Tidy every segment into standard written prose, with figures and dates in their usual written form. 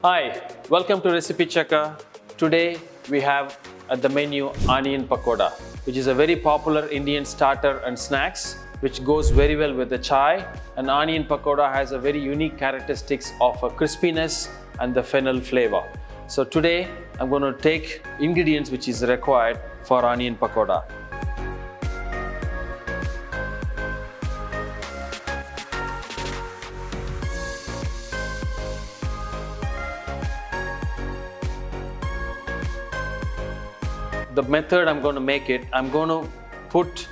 Hi, welcome to Recipe Checker. Today we have at the menu onion pakoda, which is a very popular Indian starter and snacks, which goes very well with the chai. An onion pakoda has a very unique characteristics of a crispiness and the fennel flavor. So today I'm going to take ingredients which is required for onion pakoda. The method I'm going to make it, I'm going to put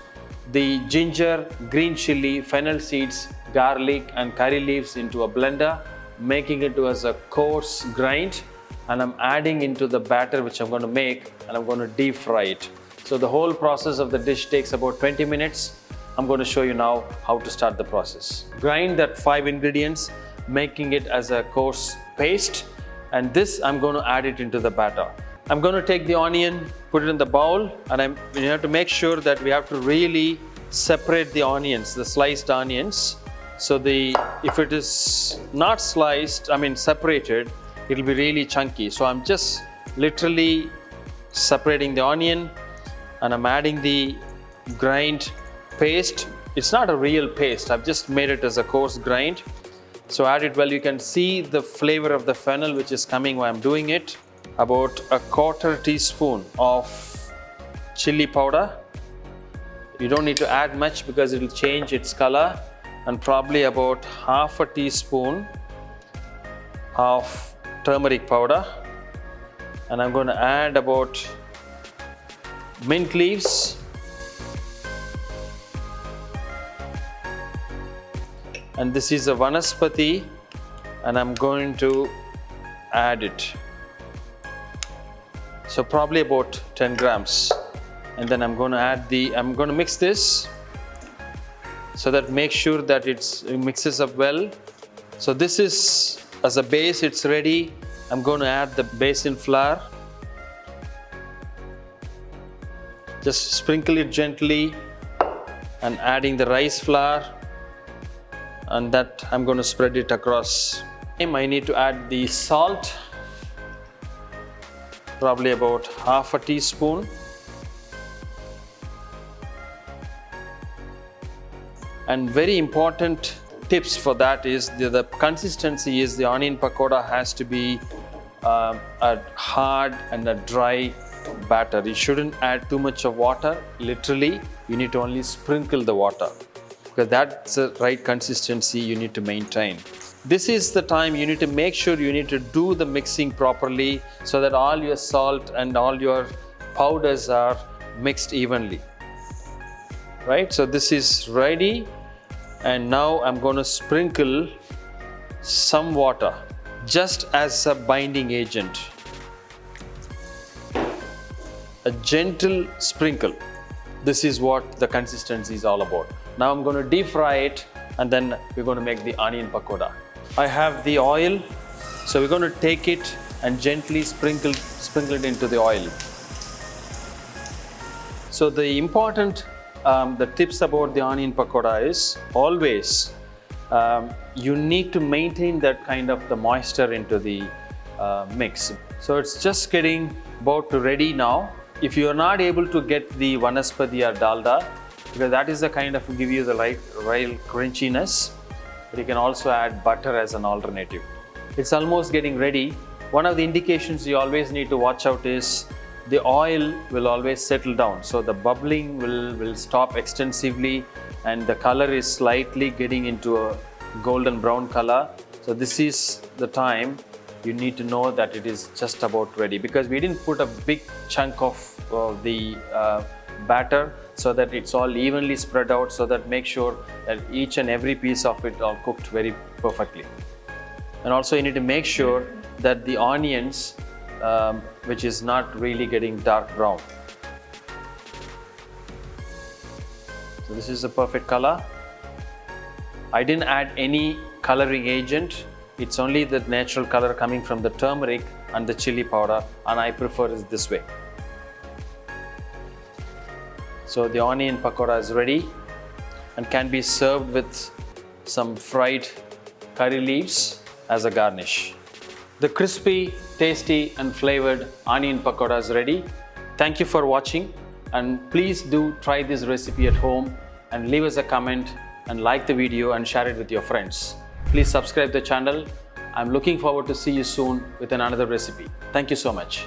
the ginger, green chili, fennel seeds, garlic and curry leaves into a blender, making it as a coarse grind, and I'm adding into the batter which I'm going to make, and I'm going to deep fry it. So the whole process of the dish takes about 20 minutes. I'm going to show you now how to start the process. Grind that 5 ingredients, making it as a coarse paste, and this I'm going to add it into the batter. I'm going to take the onion, put it in the bowl, and we have to make sure that we have to really separate the onions, the sliced onions. So if it is not sliced, separated, it'll be really chunky. So I'm just literally separating the onion, and I'm adding the grind paste. It's not a real paste, I've just made it as a coarse grind. So add it well. You can see the flavor of the fennel which is coming while I'm doing it. About a 1/4 teaspoon of chili powder. You don't need to add much because it will change its color. And probably about 1/2 teaspoon of turmeric powder. And I'm going to add about mint leaves. And this is a vanaspati, and I'm going to add it. So probably about 10 grams. And then I'm going to mix this so that make sure that it mixes up well. So this is, as a base, it's ready. I'm going to add the basil flour. Just sprinkle it gently, and adding the rice flour, and that I'm going to spread it across. I need to add the salt, probably about 1/2 teaspoon. And very important tips for that is the consistency is the onion pakoda has to be a hard and a dry batter. You shouldn't add too much of water. Literally, you need to only sprinkle the water, because that's the right consistency you need to maintain. This is the time you need to make sure you need to do the mixing properly so that all your salt and all your powders are mixed evenly. Right? So this is ready, and now I'm going to sprinkle some water just as a binding agent. A gentle sprinkle. This is what the consistency is all about. Now I'm going to deep fry it, and then we're going to make the onion pakoda. I have the oil, so we're going to take it and gently sprinkle it into the oil. So the important the tips about the onion pakoda is always you need to maintain that kind of the moisture into the mix. So it's just getting about to ready now. If you are not able to get the vanaspati or dalda, because that is the kind of give you the right crunchiness, but you can also add butter as an alternative. It's almost getting ready. One of the indications you always need to watch out is the oil will always settle down. So the bubbling will stop extensively, and the color is slightly getting into a golden brown color. So this is the time you need to know that it is just about ready, because we didn't put a big chunk of the batter, so that it's all evenly spread out, so that make sure that each and every piece of it are cooked very perfectly. And also you need to make sure that the onions which is not really getting dark brown. So this is the perfect color. I didn't add any coloring agent. It's only the natural color coming from the turmeric and the chili powder, and I prefer it this way. So the onion pakoda is ready and can be served with some fried curry leaves as a garnish. The crispy, tasty and flavored onion pakoda is ready. Thank you for watching, and please do try this recipe at home and leave us a comment and like the video and share it with your friends. Please subscribe the channel. I'm looking forward to see you soon with another recipe. Thank you so much.